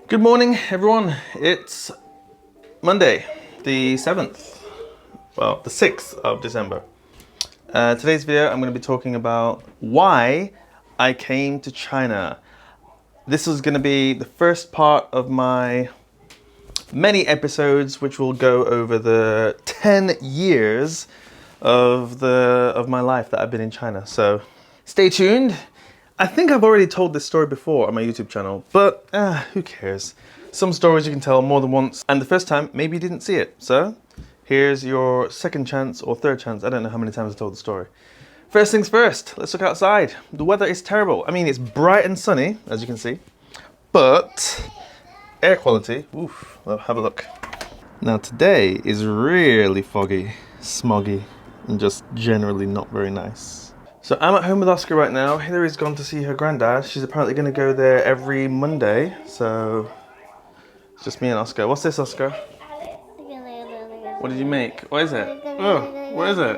Good morning, everyone. It's Monday, the 7th, well, the 6th of December. Today's video, I'm going to be talking about why I came to China. This is going to be the first part of my many episodes, which will go over the 10 years of my life that I've been in China. So stay tuned. I think I've already told this story before on my YouTube channel, but who cares? Some stories you can tell more than once, and the first time, maybe you didn't see it. So here's your second chance or third chance. I don't know how many times I told the story. First things first, let's look outside. The weather is terrible. I mean, it's bright and sunny, as you can see, but air quality, oof, well, have a look. Now today is really foggy, smoggy, and just generally not very nice. So I'm at home with Oscar right now. Hillary's gone to see her granddad. She's apparently going to go there every Monday. So it's just me and Oscar. What's this, Oscar? What did you make? What is it? Oh, what is it?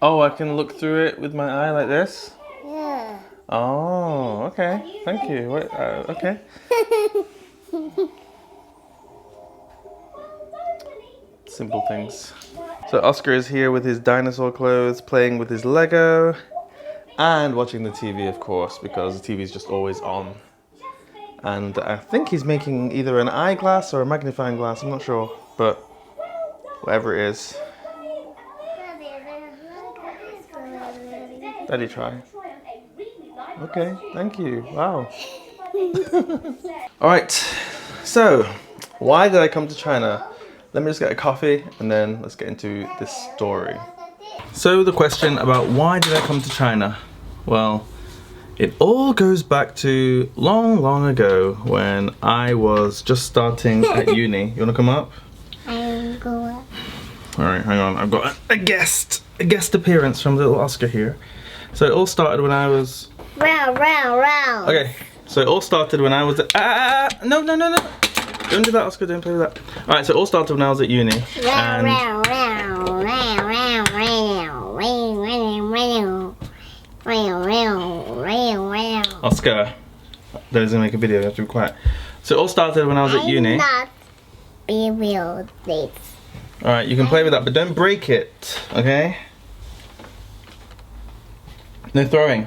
Oh, I can look through it with my eye like this? Yeah. Oh, okay. Thank you. Wait, okay. Simple things. So Oscar is here with his dinosaur clothes, playing with his Lego, and watching the TV, of course, because the TV is just always on. And I think he's making either an eyeglass or a magnifying glass, I'm not sure, but whatever it is. Daddy, try. Okay, thank you. Wow. Alright, so why did I come to China? Let me just get a coffee and then let's get into this story. So the question about why did I come to China? Well, it all goes back to long ago when I was just starting at uni. You wanna come up? I'll go up. Alright, hang on. I've got a guest appearance from little Oscar here. So it all started when I was... Round. Okay, so it all started when I was at... No. Don't do that, Oscar, don't play with that. Alright, so it all started when I was at uni. And Oscar, there's gonna make a video, you have to be quiet. So it all started when I was at uni. Not be real this. Alright, you can play with that, but don't break it, okay? No throwing.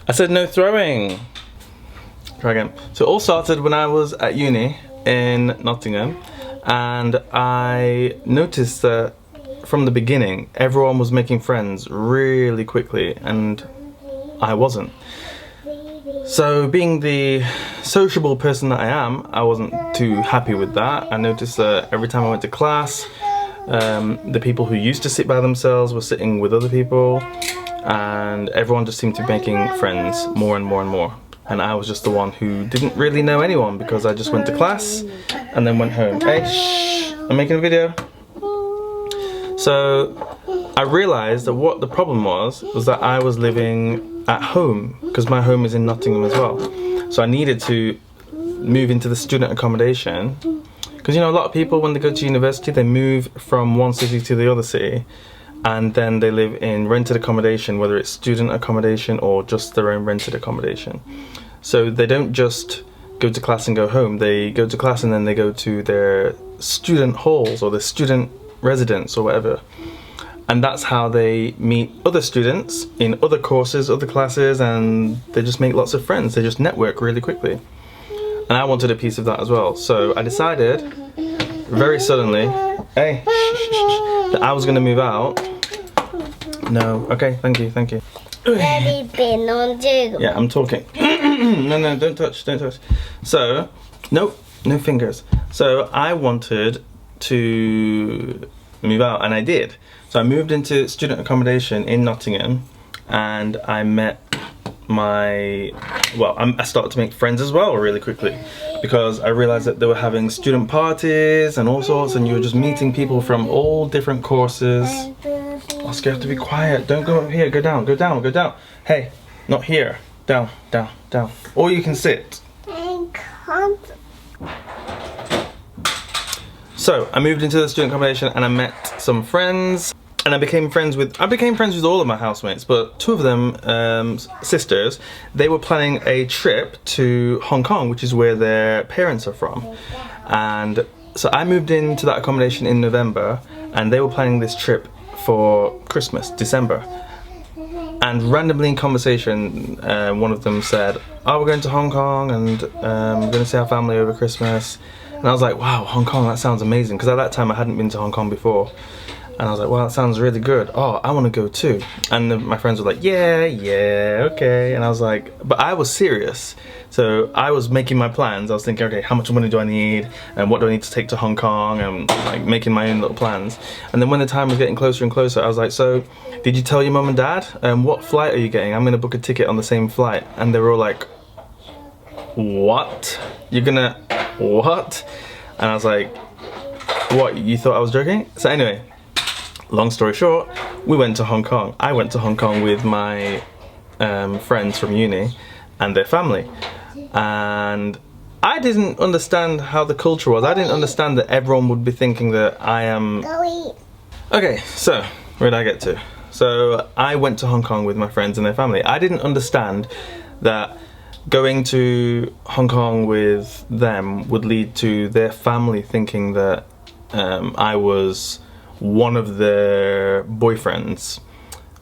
I said no throwing. Try again. So it all started when I was at uni in Nottingham, and I noticed that from the beginning everyone was making friends really quickly and I wasn't. So being the sociable person that I am, I wasn't too happy with that. I noticed that every time I went to class, the people who used to sit by themselves were sitting with other people, and everyone just seemed to be making friends more and more. And I was just the one who didn't really know anyone because I just went to class and then went home. Hey, shh, I'm making a video. So I realized that what the problem was that I was living at home because my home is in Nottingham as well. So I needed to move into the student accommodation because, you know, a lot of people when they go to university, they move from one city to the other city, and then they live in rented accommodation, whether it's student accommodation or just their own rented accommodation. So they don't just go to class and go home. They go to class and then they go to their student halls or their student residence or whatever. And that's how they meet other students in other courses, other classes, and they just make lots of friends. They just network really quickly. And I wanted a piece of that as well. So I decided very suddenly, hey, that I was gonna move out. No, okay, thank you. Yeah, I'm talking. No, don't touch. So, no fingers. So I wanted to move out, and I did. So I moved into student accommodation in Nottingham, and I met I started to make friends as well really quickly, because I realized that they were having student parties and all sorts, and you were just meeting people from all different courses. Oscar, you have to be quiet. Don't go up here. Go down. Hey, not here. Down. Or you can sit. I can't. So I moved into the student accommodation and I met some friends. and I became friends with all of my housemates, but two of them, sisters, they were planning a trip to Hong Kong, which is where their parents are from. And so I moved into that accommodation in November, and they were planning this trip for Christmas, December. And randomly in conversation, one of them said, "Oh, we're going to Hong Kong, and we're going to see our family over Christmas." And I was like, "Wow, Hong Kong, that sounds amazing," because at that time I hadn't been to Hong Kong before. And I was like, "Wow, that sounds really good. Oh, I want to go too." And my friends were like, "Yeah, okay." And I was like, but I was serious. So I was making my plans. I was thinking, okay, how much money do I need? And what do I need to take to Hong Kong? And like making my own little plans. And then when the time was getting closer and closer, I was like, "So, did you tell your mum and dad? What flight are you getting? I'm going to book a ticket on the same flight." And they were all like, "What? You're gonna, what?" And I was like, "What, you thought I was joking?" So anyway, long story short, we went to Hong Kong. I went to Hong Kong with my friends from uni and their family. And I didn't understand how the culture was. I didn't understand that everyone would be thinking that I am... Go eat. Okay, so where did I get to? So I went to Hong Kong with my friends and their family. I didn't understand that going to Hong Kong with them would lead to their family thinking that I was one of their boyfriends.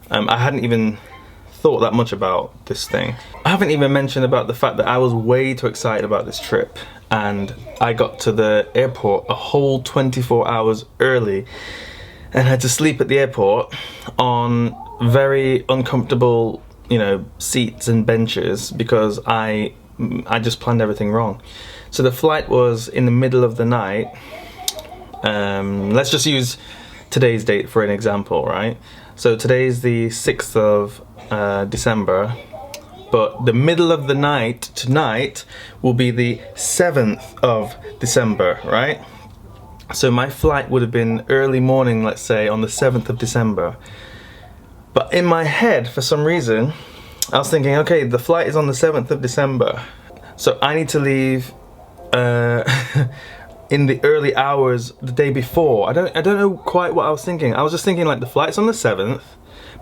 I hadn't even thought that much about this thing. I haven't even mentioned about the fact that I was way too excited about this trip, and I got to the airport a whole 24 hours early and had to sleep at the airport on very uncomfortable, you know, seats and benches because I just planned everything wrong. So the flight was in the middle of the night. Let's just use today's date for an example, right? So today's the 6th of December, but the middle of the night tonight will be the 7th of December, right? So my flight would have been early morning, let's say, on the 7th of December. But in my head, for some reason, I was thinking, okay, the flight is on the 7th of December, so I need to leave in the early hours the day before. I don't know quite what I was thinking. I was just thinking like the flight's on the 7th,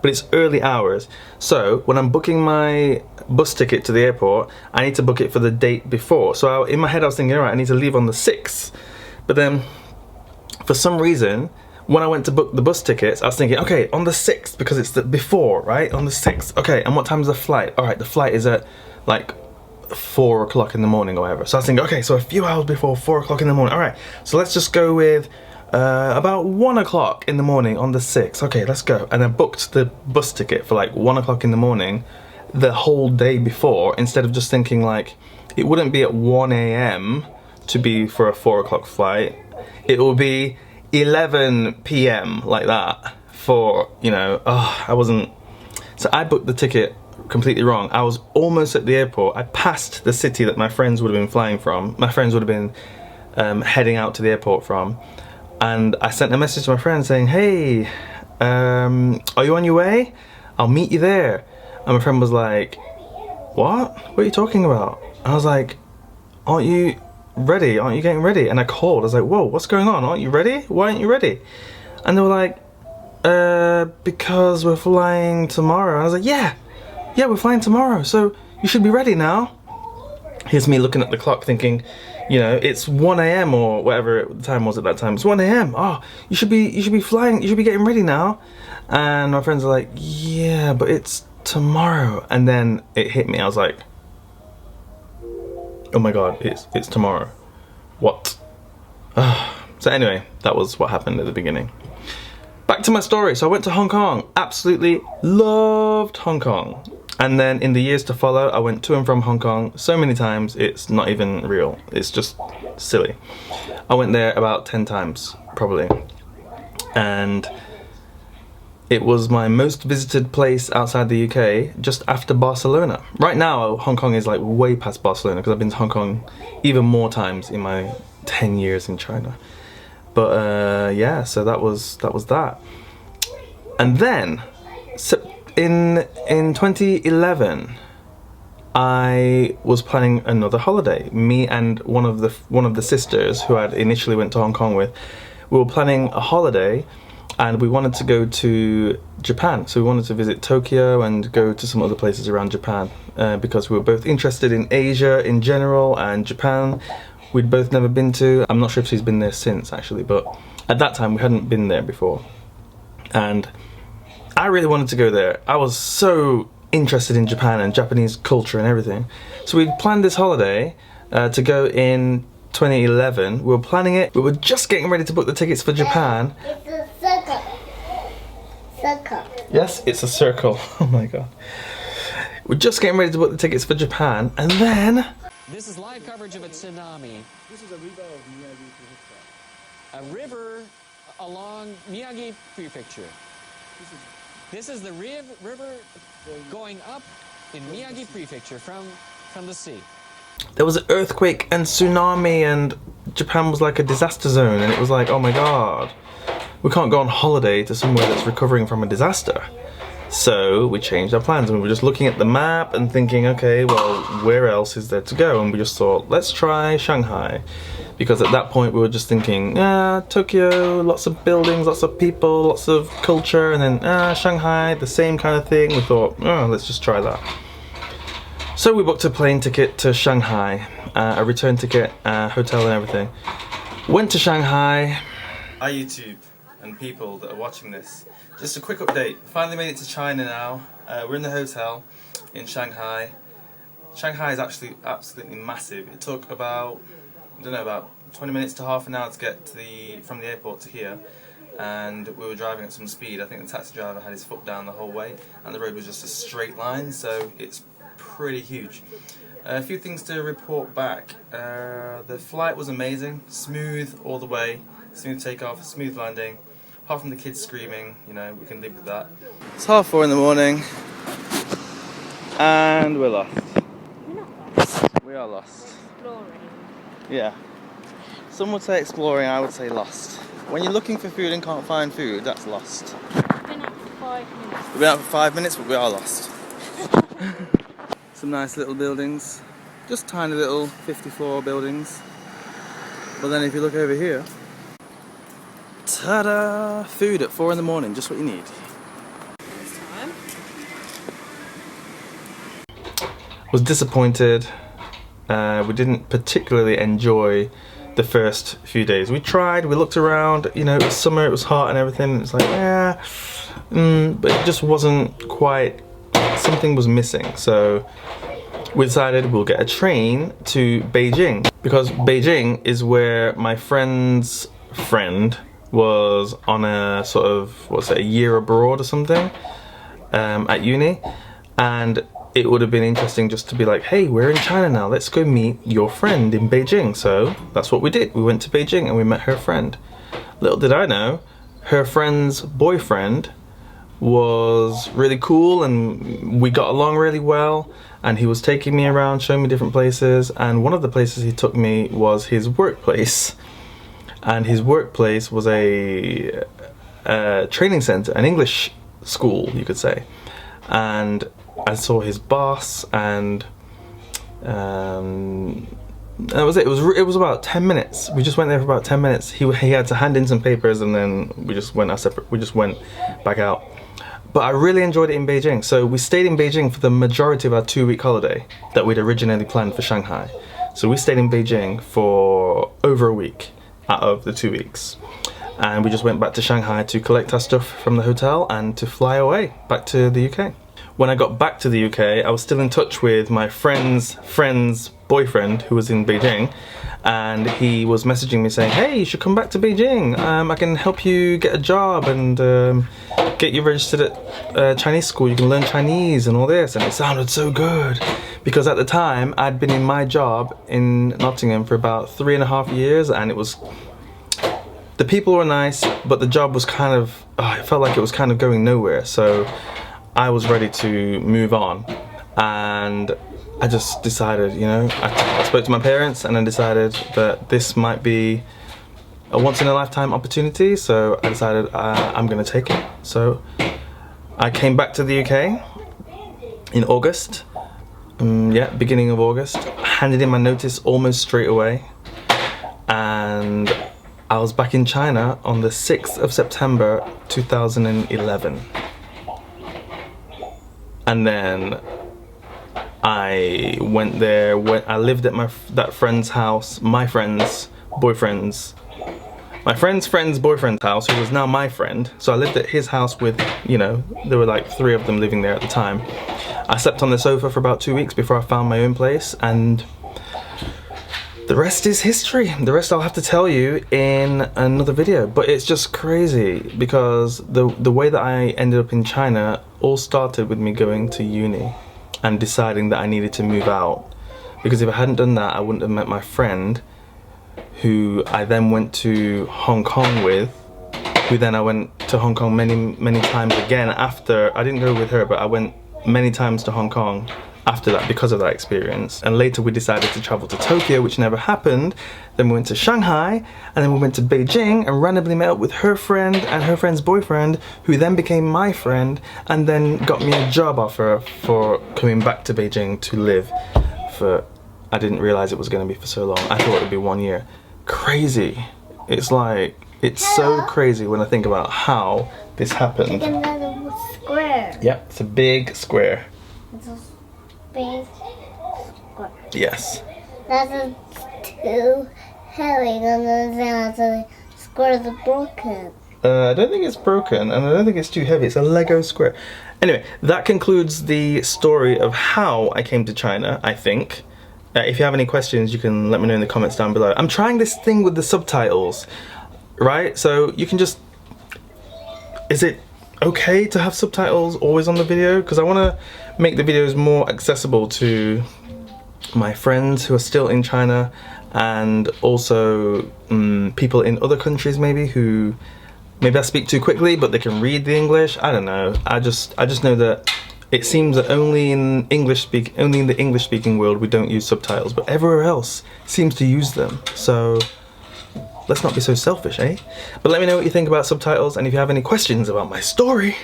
but it's early hours. So when I'm booking my bus ticket to the airport, I need to book it for the date before. So in my head I was thinking, all right, I need to leave on the 6th. But then for some reason, when I went to book the bus tickets, I was thinking, okay, on the 6th, because it's the before, right? On the 6th. Okay, and what time is the flight? All right, the flight is at like 4 o'clock in the morning or whatever. So I was thinking, okay, so a few hours before 4 o'clock in the morning. All right, so let's just go with about 1 o'clock in the morning on the 6th. Okay, let's go. And I booked the bus ticket for like 1 o'clock in the morning the whole day before, instead of just thinking like it wouldn't be at 1 a.m. to be for a 4 o'clock flight. It will be 11 p.m. like that for, you know, I wasn't... So I booked the ticket completely wrong. I was almost at the airport. I passed the city that my friends would have been flying from. My friends would have been heading out to the airport from. And I sent a message to my friend saying, "Hey, are you on your way? I'll meet you there." And my friend was like, "What? What are you talking about?" And I was like, "Aren't you ready? Aren't you getting ready?" And I called. I was like, "Whoa, what's going on? Aren't you ready? Why aren't you ready?" And they were like, "Because we're flying tomorrow." And I was like, yeah, we're flying tomorrow, so you should be ready now. Here's me looking at the clock thinking, you know, it's 1 a.m. or whatever the time was at that time. It's 1 a.m. Oh, you should be flying, you should be getting ready now. And my friends are like, "Yeah, but it's tomorrow." And then it hit me. I was like, oh my god, it's tomorrow. What? So anyway, that was what happened at the beginning. Back to my story. So I went to Hong Kong. Absolutely loved Hong Kong. And then in the years to follow, I went to and from Hong Kong so many times, it's not even real. It's just silly. I went there about 10 times, probably. And it was my most visited place outside the UK, just after Barcelona. Right now, Hong Kong is like way past Barcelona, because I've been to Hong Kong even more times in my 10 years in China. But yeah, so that was that. And then, in 2011, I was planning another holiday. Me and one of the sisters who I'd initially went to Hong Kong with, we were planning a holiday and we wanted to go to Japan. So we wanted to visit Tokyo and go to some other places around Japan because we were both interested in Asia in general and Japan. We'd both never been to. I'm not sure if she's been there since actually, but at that time we hadn't been there before. And I really wanted to go there. I was so interested in Japan and Japanese culture and everything. So we planned this holiday to go in 2011. We were planning it. We were just getting ready to book the tickets for Japan. It's a circle. Circle. Yes, it's a circle. Oh my god. We're just getting ready to book the tickets for Japan, and then... This is live coverage of a tsunami. This is a river of Miyagi Prefecture. A river along Miyagi Prefecture. This is the river going up in Miyagi Prefecture from the sea. There was an earthquake and tsunami, and Japan was like a disaster zone, and it was like, oh my god, we can't go on holiday to somewhere that's recovering from a disaster. So we changed our plans, and we were just looking at the map and thinking, okay, well, where else is there to go? And we just thought, let's try Shanghai. Because at that point we were just thinking, Tokyo, lots of buildings, lots of people, lots of culture, and then Shanghai, the same kind of thing. We thought, oh, let's just try that. So we booked a plane ticket to Shanghai, a return ticket, hotel and everything. Went to Shanghai. Hi YouTube and people that are watching this. Just a quick update. Finally made it to China now. We're in the hotel in Shanghai. Shanghai is actually absolutely massive. It took about, I don't know, about 20 minutes to half an hour to get to from the airport to here. And we were driving at some speed. I think the taxi driver had his foot down the whole way, and the road was just a straight line, so it's pretty huge. A few things to report back. The flight was amazing, smooth all the way, smooth takeoff, smooth landing. Apart from the kids screaming, you know, we can live with that. It's 4:30 in the morning, and we're lost. We're not lost. We are lost. Exploring. Yeah. Some would say exploring, I would say lost. When you're looking for food and can't find food, that's lost. We've been out for 5 minutes. We've been out for 5 minutes, but we are lost. Some nice little buildings. Just tiny little 50-floor buildings. But then if you look over here, ta-da! Food at 4 in the morning, just what you need. This time. Was disappointed. We didn't particularly enjoy the first few days. We tried, we looked around, you know, it was summer, it was hot and everything, and it's like, but it just wasn't quite, something was missing. So we decided we'll get a train to Beijing, because Beijing is where my friend's friend was on a sort of, what's it, a year abroad or something, at uni, and it would have been interesting just to be like, hey, we're in China now, let's go meet your friend in Beijing. So that's what we did. We went to Beijing and we met her friend. Little did I know, her friend's boyfriend was really cool and we got along really well, and he was taking me around, showing me different places, and one of the places he took me was his workplace. And his workplace was a training center, an English school, you could say. And I saw his boss, and that was it. It was about 10 minutes. We just went there for about 10 minutes. He had to hand in some papers, and then we just went our separate. We just went back out. But I really enjoyed it in Beijing. So we stayed in Beijing for the majority of our 2-week holiday that we'd originally planned for Shanghai. So we stayed in Beijing for over a week out of the 2 weeks. And we just went back to Shanghai to collect our stuff from the hotel and to fly away back to the UK. When I got back to the UK, I was still in touch with my friend's boyfriend who was in Beijing, and he was messaging me saying, hey, you should come back to Beijing. I can help you get a job and get you registered at Chinese school. You can learn Chinese and all this. And it sounded so good, because at the time I'd been in my job in Nottingham for about 3.5 years, and it was, the people were nice, but the job was kind of, it felt like it was kind of going nowhere. So I was ready to move on, and I just decided, you know, I spoke to my parents and I decided that this might be a once-in-a-lifetime opportunity, so I decided I'm going to take it. So I came back to the UK in August, beginning of August, handed in my notice almost straight away, and I was back in China on the 6th of September 2011. And then I went there, I lived at that friend's house, my friend's boyfriend's house, who was now my friend. So I lived at his house with, you know, there were like 3 of them living there at the time. I slept on the sofa for about 2 weeks before I found my own place, and the rest is history. The rest I'll have to tell you in another video. But it's just crazy because the way that I ended up in China all started with me going to uni and deciding that I needed to move out. Because if I hadn't done that, I wouldn't have met my friend, who I then went to Hong Kong with, who then I went to Hong Kong many times again after. I didn't go with her, but I went many times to Hong Kong after that because of that experience. And later we decided to travel to Tokyo, which never happened. Then we went to Shanghai, and then we went to Beijing and randomly met up with her friend and her friend's boyfriend, who then became my friend and then got me a job offer for coming back to Beijing to live for, I didn't realize it was going to be for so long. I thought it would be 1 year. Crazy. It's like, it's so crazy when I think about how this happened. Another square. Yep, it's a big square. It's a big square. Yes. That's a too heavy, and then the square is broken. I don't think it's broken, and I don't think it's too heavy. It's a Lego square. Anyway, that concludes the story of how I came to China, I think. If you have any questions, you can let me know in the comments down below. I'm trying this thing with the subtitles, right? So you can just... Is it okay to have subtitles always on the video? Because I want to make the videos more accessible to my friends who are still in China, and also people in other countries maybe who... Maybe I speak too quickly, but they can read the English. I don't know. I just know that it seems that only in the English speaking world we don't use subtitles, but everywhere else seems to use them. So let's not be so selfish, eh? But let me know what you think about subtitles, and if you have any questions about my story,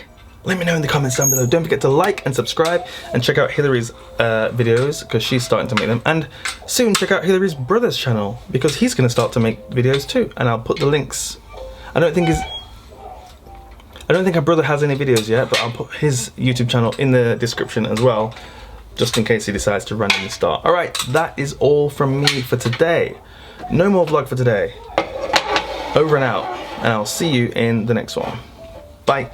let me know in the comments down below. Don't forget to like and subscribe, and check out Hillary's videos, because she's starting to make them. And soon check out Hillary's brother's channel, because he's going to start to make videos too. And I'll put the links. I don't think her brother has any videos yet, but I'll put his YouTube channel in the description as well, just in case he decides to randomly start. Alright, that is all from me for today. No more vlog for today. Over and out, and I'll see you in the next one. Bye.